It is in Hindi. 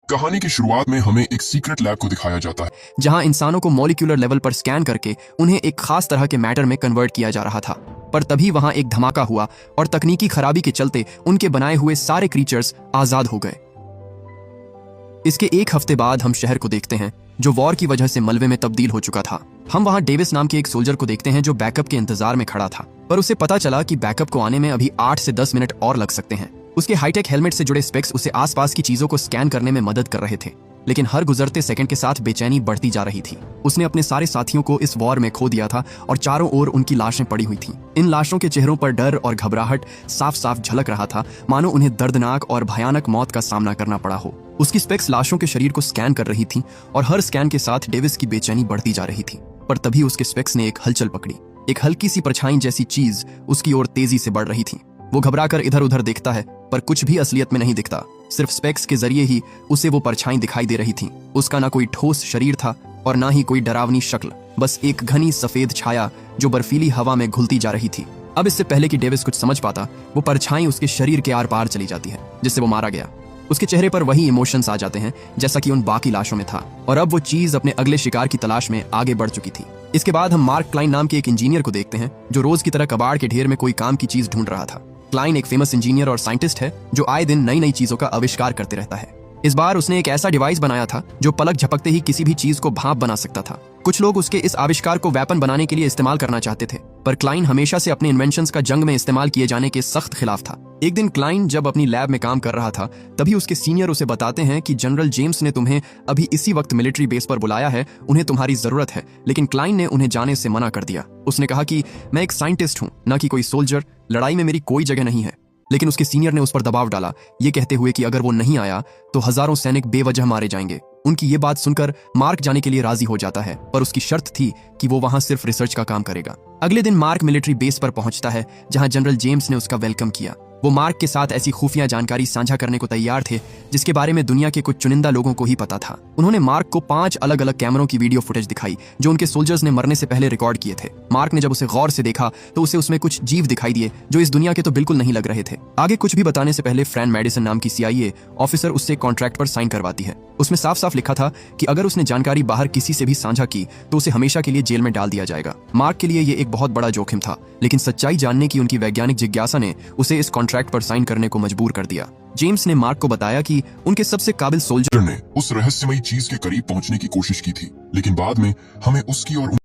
कहानी की शुरुआत में हमें एक सीक्रेट लैब को दिखाया जाता है, जहां इंसानों को मॉलिक्यूलर लेवल पर स्कैन करके उन्हें एक खास तरह के मैटर में कन्वर्ट किया जा रहा था। पर तभी वहां एक धमाका हुआ और तकनीकी खराबी के चलते उनके बनाए हुए सारे क्रीचर्स आजाद हो गए। इसके एक हफ्ते बाद हम शहर को देखते हैं जो वॉर की वजह से मलबे में तब्दील हो चुका था। हम वहां डेविस नाम के एक सोल्जर को देखते हैं जो बैकअप के इंतजार में खड़ा था, पर उसे पता चला कि बैकअप को आने में अभी 8 से 10 मिनट और लग सकते हैं। उसके हाईटेक हेलमेट से जुड़े स्पेक्स उसे आसपास की चीजों को स्कैन करने में मदद कर रहे थे, लेकिन हर गुजरते सेकंड के साथ बेचैनी बढ़ती जा रही थी। उसने अपने सारे साथियों को इस वॉर में खो दिया था और चारों ओर उनकी लाशें पड़ी हुई थीं। इन लाशों के चेहरों पर डर और घबराहट साफ साफ झलक रहा था, मानो उन्हें दर्दनाक और भयानक मौत का सामना करना पड़ा हो। उसकी स्पेक्स लाशों के शरीर को स्कैन कर रही थी और हर स्कैन के साथ डेविस की बेचैनी बढ़ती जा रही थी। पर तभी उसके स्पेक्स ने एक हलचल पकड़ी। एक हल्की सी परछाई जैसी चीज उसकी ओर तेजी से बढ़ रही थी। वो घबराकर इधर उधर देखता है, पर कुछ भी असलियत में नहीं दिखता। सिर्फ स्पेक्स के जरिए ही उसे वो परछाई दिखाई दे रही थी। उसका ना कोई ठोस शरीर था और ना ही कोई डरावनी शक्ल, बस एक घनी सफेद छाया जो बर्फीली हवा में घुलती जा रही थी। अब इससे पहले कि डेविस कुछ समझ पाता, वो परछाई उसके शरीर के आर पार चली जाती है, जिससे वो मारा गया। उसके चेहरे पर वही इमोशंस आ जाते हैं जैसा कि उन बाकी लाशों में था, और अब वो चीज अपने अगले शिकार की तलाश में आगे बढ़ चुकी थी। इसके बाद हम मार्क क्लाइन नाम के एक इंजीनियर को देखते हैं जो रोज की तरह कबाड़ के ढेर में कोई काम की चीज ढूंढ रहा था। क्लाइन एक फेमस इंजीनियर और साइंटिस्ट है जो आए दिन नई नई चीजों का आविष्कार करते रहता है। इस बार उसने एक ऐसा डिवाइस बनाया था जो पलक झपकते ही किसी भी चीज को भाप बना सकता था। कुछ लोग उसके इस आविष्कार को वेपन बनाने के लिए इस्तेमाल करना चाहते थे, पर क्लाइन हमेशा से अपने इन्वेंशंस का जंग में इस्तेमाल किए जाने के सख्त खिलाफ था। एक दिन क्लाइन जब अपनी लैब में काम कर रहा था, तभी उसके सीनियर उसे बताते हैं कि जनरल जेम्स ने तुम्हें अभी इसी वक्त मिलिट्री बेस पर बुलाया है, उन्हें तुम्हारी जरूरत है। लेकिन क्लाइन ने उन्हें जाने से मना कर दिया। उसने कहा कि मैं एक साइंटिस्ट हूं, न कि कोई सोल्जर, लड़ाई में मेरी कोई जगह नहीं है। लेकिन उसके सीनियर ने उस पर दबाव डाला, ये कहते हुए कि अगर वो नहीं आया तो हजारों सैनिक बेवजह मारे जाएंगे। उनकी ये बात सुनकर मार्क जाने के लिए राजी हो जाता है, पर उसकी शर्त थी कि वो वहां सिर्फ रिसर्च का काम करेगा। अगले दिन मार्क मिलिट्री बेस पर पहुंचता है जहां जनरल जेम्स ने उसका वेलकम किया। वो मार्क के साथ ऐसी खुफिया जानकारी साझा करने को तैयार थे जिसके बारे में दुनिया के कुछ चुनिंदा लोगों को ही पता था। उन्होंने मार्क को 5 अलग अलग कैमरों की वीडियो फुटेज दिखाई जो उनके सोल्जर्स ने मरने से पहले रिकॉर्ड किए थे। मार्क ने जब उसे गौर से देखा तो उसे उसमें कुछ जीव दिखाई दिए जो इस दुनिया के तो बिल्कुल नहीं लग रहे थे। आगे कुछ भी बताने से पहले फ्रैन मेडिसन नाम की CIA ऑफिसर उससे कॉन्ट्रैक्ट पर साइन करवाती है। उसमें साफ साफ लिखा था कि अगर उसने जानकारी बाहर किसी से भी साझा की तो उसे हमेशा के लिए जेल में डाल दिया जाएगा। मार्क के लिए ये एक बहुत बड़ा जोखिम था, लेकिन सच्चाई जानने की उनकी वैज्ञानिक जिज्ञासा ने उसे इस कॉन्ट्रैक्ट पर साइन करने को मजबूर कर दिया। जेम्स ने मार्क को बताया कि उनके सबसे काबिल सोल्जर ने उस रहस्यमयी चीज के करीब पहुंचने की कोशिश की थी, लेकिन बाद में हमें उसकी और